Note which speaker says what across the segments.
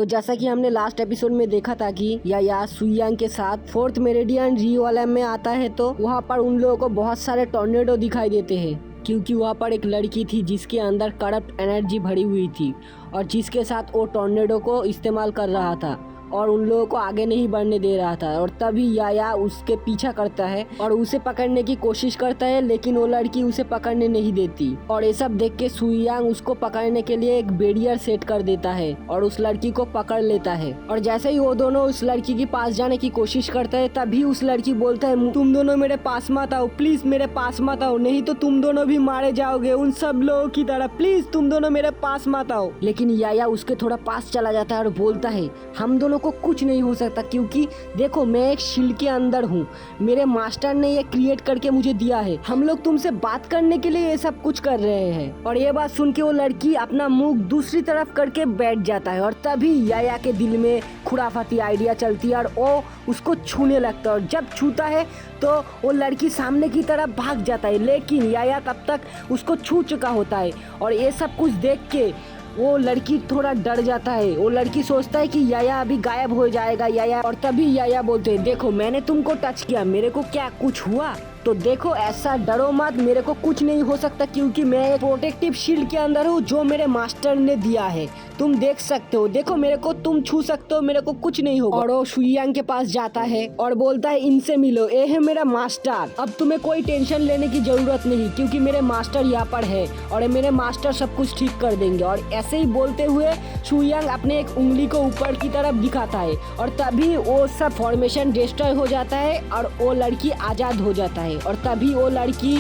Speaker 1: तो जैसा कि हमने लास्ट एपिसोड में देखा था कि या सुयांग के साथ फोर्थ मेरिडियन रियोलम में आता है तो वहाँ पर उन लोगों को बहुत सारे टॉर्नेडो दिखाई देते हैं, क्योंकि वहाँ पर एक लड़की थी जिसके अंदर करप्ट एनर्जी भरी हुई थी और जिसके साथ वो टॉर्नेडो को इस्तेमाल कर रहा था और उन लोगों को आगे नहीं बढ़ने दे रहा था। और तभी या उसके पीछा करता है और उसे पकड़ने की कोशिश करता है, लेकिन वो लड़की उसे पकड़ने नहीं देती। और ये सब देख के सुयांग उसको पकड़ने के लिए एक बैरियर सेट कर देता है और उस लड़की को पकड़ लेता है। और जैसे ही वो दोनों उस लड़की के पास जाने की कोशिश करता है, तभी उस लड़की बोलता है, तुम दोनों मेरे पास मत आओ, प्लीज मेरे पास मत आओ, नहीं तो तुम दोनों भी मारे जाओगे उन सब लोगों की तरह, प्लीज तुम दोनों मेरे पास मत आओ। लेकिन या उसके थोड़ा पास चला जाता है और बोलता है, हम दोनों को कुछ नहीं हो सकता, क्योंकि देखो मैं एक शील्ड के अंदर हूँ, मेरे मास्टर ने ये क्रिएट करके मुझे दिया है, हम लोग तुमसे बात करने के लिए ये सब कुछ कर रहे हैं। और ये बात सुन के वो लड़की अपना मुंह दूसरी तरफ करके बैठ जाता है और तभी या के दिल में खुराफाती आइडिया चलती है और वो उसको छूने लगता है। और जब छूता है तो वो लड़की सामने की तरफ भाग जाता है, लेकिन या तब तक उसको छू चुका होता है। और ये सब कुछ देख के वो लड़की थोड़ा डर जाता है। वो लड़की सोचता है कि या अभी गायब हो जाएगा या। और तभी या बोलते हैं, देखो मैंने तुमको टच किया, मेरे को क्या कुछ हुआ? तो देखो ऐसा डरो मत, मेरे को कुछ नहीं हो सकता, क्योंकि मैं एक प्रोटेक्टिव शील्ड के अंदर हूँ जो मेरे मास्टर ने दिया है, तुम देख सकते हो, देखो मेरे को तुम छू सकते हो, मेरे को कुछ नहीं होगा। और वो सुयांग के पास जाता है और बोलता है, इनसे मिलो, ये है मेरा मास्टर, अब तुम्हें कोई टेंशन लेने की जरूरत नहीं, क्योंकि मेरे मास्टर यहाँ पर है और मेरे मास्टर सब कुछ ठीक कर देंगे। और ऐसे ही बोलते हुए सुयांग अपने एक उंगली को ऊपर की तरफ दिखाता है और तभी वो सब फॉर्मेशन डिस्ट्रॉय हो जाता है और वो लड़की आजाद हो जाता है। और तभी वो लड़की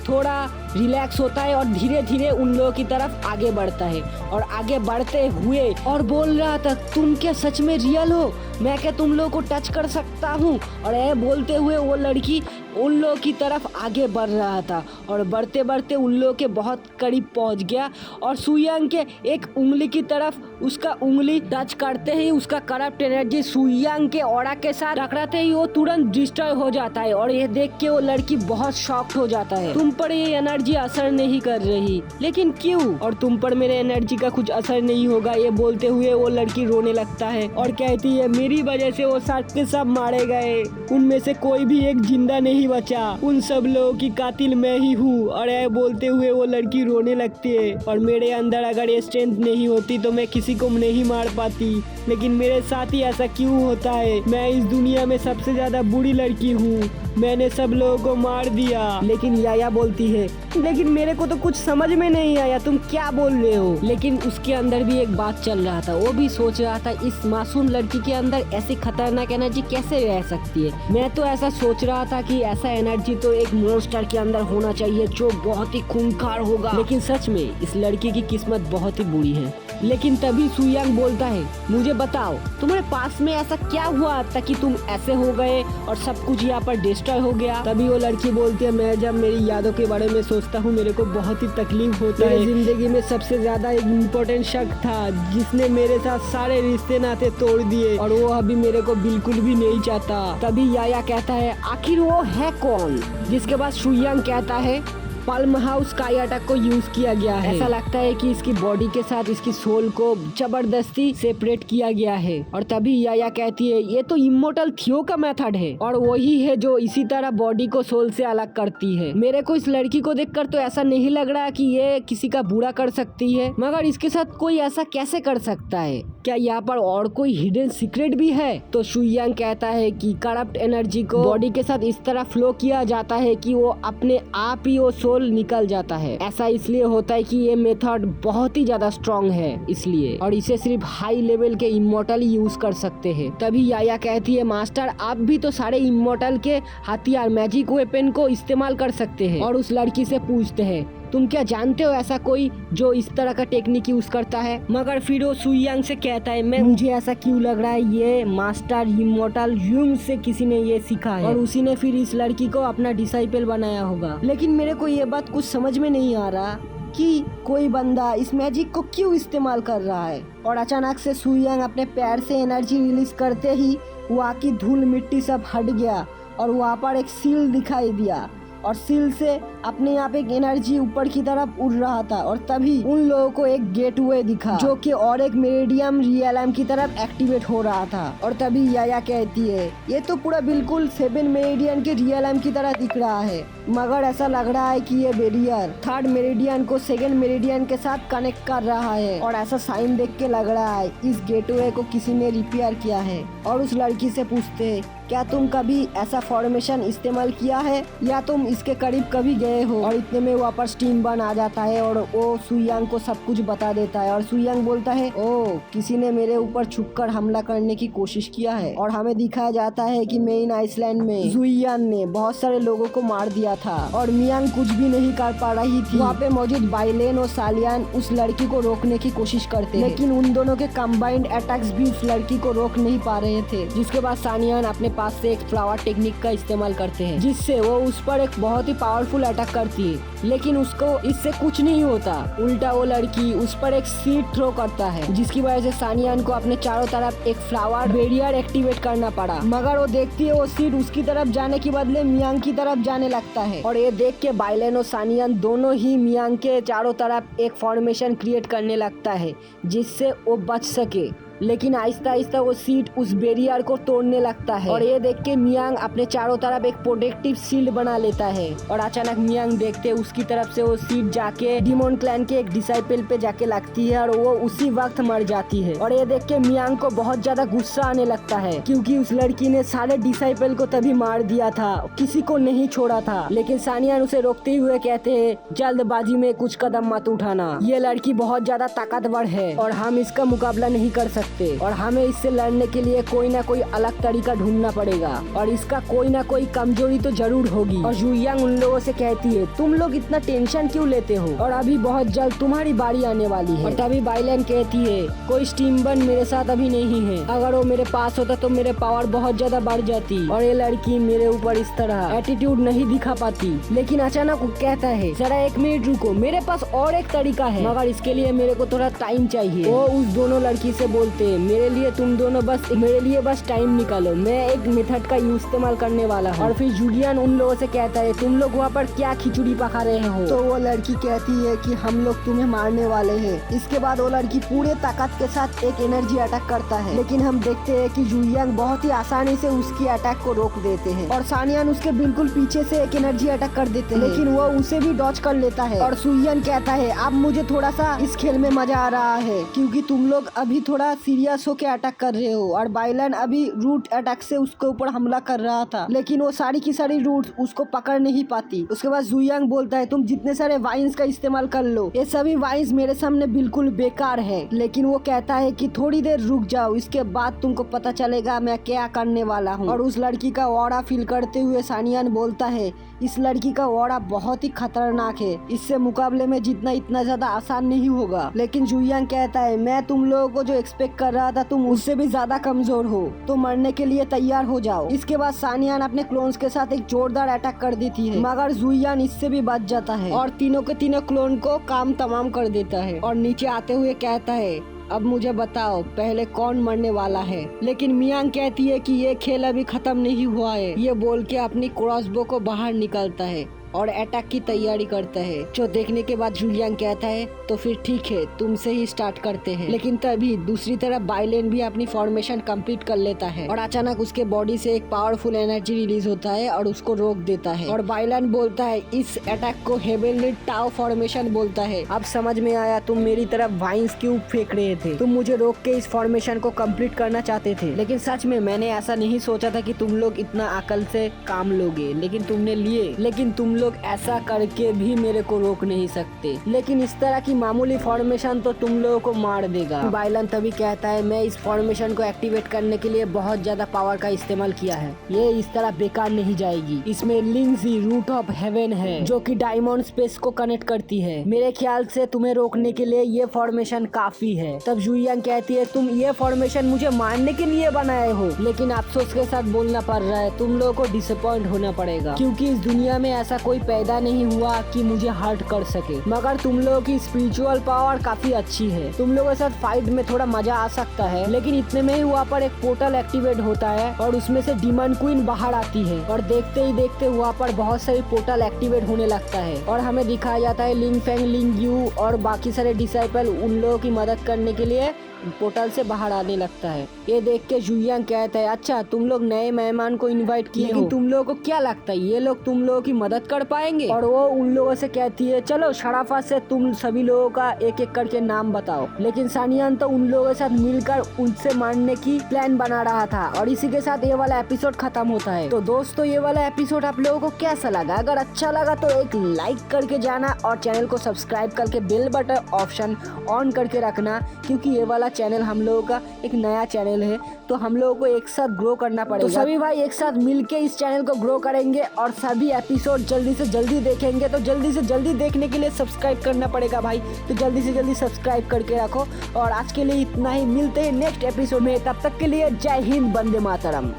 Speaker 1: थोड़ा रिलैक्स होता है और धीरे धीरे उन लोगों की तरफ आगे बढ़ता है। और आगे बढ़ते हुए और बोल रहा था, तुम क्या सच में रियल हो, मैं क्या तुम लोगों को टच कर सकता हूँ? और ये बोलते हुए वो लड़की उन लोगों की तरफ आगे बढ़ रहा था और बढ़ते बढ़ते उन लोगों के बहुत करीब पहुंच गया। और सुयांग के एक उंगली की तरफ उसका उंगली टच करते ही उसका करप्ट एनर्जी सुयांग के ऑरा के साथ टकराते ही वो तुरंत डिस्ट्रॉय हो जाता है। और ये देख के वो लड़की बहुत शॉक्ड हो जाता है, तुम पर ये एनर्जी असर नहीं कर रही, लेकिन क्यों? और तुम पर मेरे एनर्जी का कुछ असर नहीं होगा, ये बोलते हुए वो लड़की रोने लगता है और कहती है, मेरी वजह से वो सब के सब मारे गए, उनमें से कोई भी एक जिंदा नहीं बचा, उन सब लोगों की कातिल मैं ही हूँ। और ये बोलते हुए वो लड़की रोने लगती है और मेरे अंदर अगर ये स्ट्रेंथ नहीं होती तो मैं किसी को नहीं मार पाती, लेकिन मेरे साथ ही ऐसा क्यों होता है? मैं इस दुनिया में सबसे ज्यादा बुरी लड़की हूँ, मैंने सब लोगों को मार दिया। लेकिन या बोलती है, लेकिन मेरे को तो कुछ समझ में नहीं आया, तुम क्या बोल रहे हो? लेकिन उसके अंदर भी एक बात चल रहा था, वो भी सोच रहा था, इस मासूम लड़की के अंदर ऐसी खतरनाक एनर्जी कैसे रह सकती है? मैं तो ऐसा सोच रहा था कि ऐसा एनर्जी तो एक मॉन्स्टर के अंदर होना चाहिए जो बहुत ही खूंखार होगा, लेकिन सच में इस लड़की की किस्मत बहुत ही बुरी है। लेकिन तभी सुयांग बोलता है, मुझे बताओ तुम्हारे पास में ऐसा क्या हुआ था कि तुम ऐसे हो गए और सब कुछ यहाँ पर डिस्ट्रॉय हो गया? तभी वो लड़की बोलती है, मैं जब मेरी यादों के बारे में सोचता हूँ मेरे को बहुत ही तकलीफ होता है। जिंदगी में सबसे ज्यादा एक इम्पोर्टेंट शख्स था जिसने मेरे साथ सारे रिश्ते नाते तोड़ दिए और वो अभी मेरे को बिल्कुल भी नहीं चाहता। तभी या कहता है, आखिर वो है कौन? जिसके बाद सुयांग कहता है, पाल्म हाउस स्काई अटैक को यूज किया गया है, ऐसा लगता है कि इसकी बॉडी के साथ इसकी सोल को जबरदस्ती सेपरेट किया गया है। और तभी या कहती है, ये तो इमोर्टल थियो का मेथड है और वही है जो इसी तरह बॉडी को सोल से अलग करती है। मेरे को इस लड़की को देखकर तो ऐसा नहीं लग रहा कि ये किसी का बुरा कर सकती है, मगर इसके साथ कोई ऐसा कैसे कर सकता है? क्या यहाँ पर और कोई हिडन सीक्रेट भी है? तो सुयांग कहता है कि करप्ट एनर्जी को बॉडी के साथ इस तरह फ्लो किया जाता है कि वो अपने आप ही वो सोल निकल जाता है। ऐसा इसलिए होता है कि ये मेथड बहुत ही ज्यादा स्ट्रॉन्ग है इसलिए, और इसे सिर्फ हाई लेवल के इमोर्टल यूज कर सकते हैं। तभी या कहती है, मास्टर आप भी तो सारे इमोर्टल के हथियार मैजिक वेपन को इस्तेमाल कर सकते हैं। और उस लड़की से पूछते हैं, तुम क्या जानते हो ऐसा कोई जो इस तरह का टेक्निक यूज करता है? मगर फिर वो सुयांग से कहता है, मुझे ऐसा क्यों लग रहा है ये मास्टर इमोर्टल यूंग से किसी ने ये सीखा है और उसी ने फिर इस लड़की को अपना डिसाइपल बनाया होगा। लेकिन मेरे को ये बात कुछ समझ में नहीं आ रहा कि कोई बंदा इस मैजिक को क्यों इस्तेमाल कर रहा है। और अचानक से सुयांग अपने पैर से एनर्जी रिलीज करते ही वहाँ की धूल मिट्टी सब हट गया और वहाँ पर एक सील दिखाई दिया और सील से अपने आप एक एनर्जी ऊपर की तरफ उड़ रहा था और तभी उन लोगों को एक गेटवे दिखा जो कि और एक मेरिडियम रियलम की तरफ एक्टिवेट हो रहा था। और तभी याया कहती है ये तो पूरा बिल्कुल 7 मेरिडियन के रियलम की तरह दिख रहा है, मगर ऐसा लग रहा है कि ये बैरियर 3rd मेरिडियन को 2nd मेरिडियन के साथ कनेक्ट कर रहा है और ऐसा साइन देख के लग रहा है इस गेटवे को किसी ने रिपेयर किया है। और उस लड़की से पूछते हैं क्या तुम कभी ऐसा फॉर्मेशन इस्तेमाल किया है या तुम इसके करीब कभी गए हो। और इतने में वहाँ पर स्टीम बन आ जाता है और वो सुयांग को सब कुछ बता देता है और सुयांग बोलता है ओ किसी ने मेरे ऊपर छुपकर हमला करने की कोशिश किया है। और हमें दिखाया जाता है कि मेन आइसलैंड में जुइयान ने बहुत सारे लोगों को मार दिया था और मियांग कुछ भी नहीं कर पा रही थी। वहाँ पे मौजूद बाइलेन और सालियान उस लड़की को रोकने की कोशिश करते हैं, लेकिन उन दोनों के कंबाइंड अटैक्स भी उस लड़की को रोक नहीं पा रहे थे। जिसके बाद सानियान अपने पास से एक फ्लावर टेक्निक का इस्तेमाल करते हैं जिससे वो उस पर एक बहुत ही पावरफुल अटैक करती है, लेकिन उसको इससे कुछ नहीं होता। उल्टा वो लड़की उस पर एक सीड थ्रो करता है जिसकी वजह से सानियान को अपने चारों तरफ एक फ्लावर बैरियर एक्टिवेट करना पड़ा। मगर वो देखती है वो सीड उसकी तरफ जाने के बदले मियांग की तरफ जाने लगता है और ये देख के बाइलेन और सानियान दोनों ही मियांग के चारों तरफ एक फॉर्मेशन क्रिएट करने लगता है जिससे वो बच सके। लेकिन आहिस्ता आहिस्ता वो सीट उस बैरियर को तोड़ने लगता है और ये देख के मियांग अपने चारों तरफ एक प्रोटेक्टिव शील्ड बना लेता है। और अचानक मियांग देखते उसकी तरफ से वो सीट जाके डिमोन क्लैन के एक डिसाइपल पे जाके लगती है और वो उसी वक्त मर जाती है। और ये देख के मियांग को बहुत ज्यादा गुस्सा आने लगता है क्योंकि उस लड़की ने सारे डिसाइपल को तभी मार दिया था, किसी को नहीं छोड़ा था। लेकिन सानियान उसे रोकते हुए कहते हैं जल्दबाजी में कुछ कदम मत उठाना, ये लड़की बहुत ज्यादा ताकतवर है और हम इसका मुकाबला नहीं कर सकते और हमें इससे लड़ने के लिए कोई ना कोई अलग तरीका ढूंढना पड़ेगा और इसका कोई ना कोई कमजोरी तो जरूर होगी। और जुयांग उन लोगों से कहती है तुम लोग इतना टेंशन क्यों लेते हो और अभी बहुत जल्द तुम्हारी बारी आने वाली है। और तभी बाइलेन कहती है कोई स्टीम बन मेरे साथ अभी नहीं है, अगर वो मेरे पास होता तो मेरे पावर बहुत ज्यादा बढ़ जाती और ये लड़की मेरे ऊपर इस तरह एटीट्यूड नहीं दिखा पाती। लेकिन अचानक वो कहता है जरा 1 मिनट रुको, मेरे पास और एक तरीका है, मगर इसके लिए मेरे को थोड़ा टाइम चाहिए। वो उस दोनों लड़की से बोलते मेरे लिए बस टाइम निकालो, मैं एक मेथड का इस्तेमाल करने वाला हूँ। और फिर जूलियन उन लोगों से कहता है तुम लोग वहाँ पर क्या खिचड़ी पका रहे हो। तो वो लड़की कहती है कि हम लोग तुम्हें मारने वाले हैं। इसके बाद वो लड़की पूरे ताकत के साथ एक एनर्जी अटैक करता है, लेकिन हम देखते हैं कि जूलियन बहुत ही आसानी से उसकी अटैक को रोक देते हैं और सानियान उसके बिल्कुल पीछे से एक एनर्जी अटैक कर देते हैं, लेकिन वो उसे भी डॉज कर लेता है। और सुयन कहता है अब मुझे थोड़ा सा इस खेल में मजा आ रहा है क्योंकि तुम लोग अभी थोड़ा सीरियस होके अटैक कर रहे हो और बाइलन अभी रूट अटैक से उसके ऊपर हमला कर रहा था, लेकिन वो सारी की सारी रूट्स उसको पकड़ नहीं पाती। उसके बाद जुयांग बोलता है तुम जितने सारे वाइन्स का इस्तेमाल कर लो, ये सभी वाइन्स मेरे सामने बिल्कुल बेकार है। लेकिन वो कहता है कि थोड़ी देर रुक जाओ, इसके बाद तुमको पता चलेगा मैं क्या करने वाला हूँ। और उस लड़की का ऑरा फील करते हुए सानियान बोलता है इस लड़की का ऑरा बहुत ही खतरनाक है, इससे मुकाबले में जीतना इतना ज्यादा आसान नहीं होगा। लेकिन जुयांग कहता है मैं तुम लोगों को जो एक्सपेक्ट कर रहा था तुम उससे भी ज्यादा कमजोर हो, तो मरने के लिए तैयार हो जाओ। इसके बाद सानियान अपने क्लोन्स के साथ एक जोरदार अटैक कर देती है, मगर जुयान इससे भी बच जाता है और तीनों के तीनों क्लोन को काम तमाम कर देता है और नीचे आते हुए कहता है अब मुझे बताओ पहले कौन मरने वाला है। लेकिन मियांग कहती है कि ये खेल अभी खत्म नहीं हुआ है, ये बोल के अपनी क्रॉसबो को बाहर निकालता है और अटैक की तैयारी करता है। जो देखने के बाद जुलियन कहता है तो फिर ठीक है तुमसे ही स्टार्ट करते हैं। लेकिन तभी दूसरी तरफ बाइलेन भी अपनी फॉर्मेशन कंप्लीट कर लेता है और अचानक उसके बॉडी से एक पावरफुल एनर्जी रिलीज होता है और उसको रोक देता है। और बाइलेन बोलता है इस अटैक को हेवनली टाओ फॉर्मेशन बोलता है। अब समझ में आया तुम मेरी तरफ वाइन्स क्यों फेंक रहे थे, तुम मुझे रोक के इस फॉर्मेशन को कंप्लीट करना चाहते थे, लेकिन सच में मैंने ऐसा नहीं सोचा था कि तुम लोग इतना अकल से काम लोगे, लेकिन तुमने लिए। लेकिन तुम लोग ऐसा करके भी मेरे को रोक नहीं सकते, लेकिन इस तरह की मामूली फॉर्मेशन तो तुम लोगों को मार देगा। बाइलन तभी कहता है मैं इस फॉर्मेशन को एक्टिवेट करने के लिए बहुत ज्यादा पावर का इस्तेमाल किया है, ये इस तरह बेकार नहीं जाएगी। इसमें लिंक्सी रूट ऑफ हेवन है जो कि डायमंड स्पेस को कनेक्ट करती है, मेरे ख्याल से तुम्हें रोकने के लिए ये फॉर्मेशन काफी है। तब जुयांग कहती है तुम ये फॉर्मेशन मुझे मारने के लिए बनाए हो, लेकिन अफसोस के साथ बोलना पड़ रहा है तुम लोगों को डिसअपॉइंट होना पड़ेगा क्योंकि इस दुनिया में ऐसा कोई पैदा नहीं हुआ कि मुझे हर्ट कर सके। मगर तुम लोगों की स्पिरिचुअल पावर काफी अच्छी है, तुम लोगों के साथ फाइट में थोड़ा मजा आ सकता है। लेकिन इतने में ही वहाँ पर एक पोर्टल एक्टिवेट होता है और उसमें से डीमन क्वीन बाहर आती है और देखते ही देखते वहाँ पर बहुत सारी पोर्टल एक्टिवेट होने लगता है और हमें दिखाया जाता है लिंग फेंग, लिंग यू और बाकी सारे डिसाइपल उन लोगों की मदद करने के लिए पोर्टल से बाहर आने लगता है। ये देख के जुयांग कहता है, अच्छा तुम लोग नए मेहमान को इनवाइट किए, लेकिन तुम लोगों को क्या लगता है ये लोग तुम लोगों की मदद कर पाएंगे? और वो उन लोगों से कहती है, चलो शराफत से तुम सभी लोगों का एक एक करके नाम बताओ। लेकिन सानियान तो उन लोगों के साथ मिलकर उनसे मारने की प्लान बना रहा था और इसी के साथ ये वाला एपिसोड खत्म होता है। तो दोस्तों ये वाला एपिसोड आप लोगों को कैसा लगा? अगर अच्छा लगा तो एक लाइक करके जाना और चैनल को सब्सक्राइब करके बेल बटन ऑप्शन ऑन करके रखना, क्योंकि ये वाला चैनल हम लोगों का एक नया चैनल है तो हम लोगों को एक साथ ग्रो करना पड़ेगा। तो सभी भाई एक साथ मिलके इस चैनल को ग्रो करेंगे और सभी एपिसोड जल्दी से जल्दी देखेंगे। तो जल्दी से जल्दी देखने के लिए सब्सक्राइब करना पड़ेगा भाई, तो जल्दी से जल्दी सब्सक्राइब करके रखो। और आज के लिए इतना ही, मिलते हैं नेक्स्ट एपिसोड में, तब तक के लिए जय हिंद, वंदे मातरम।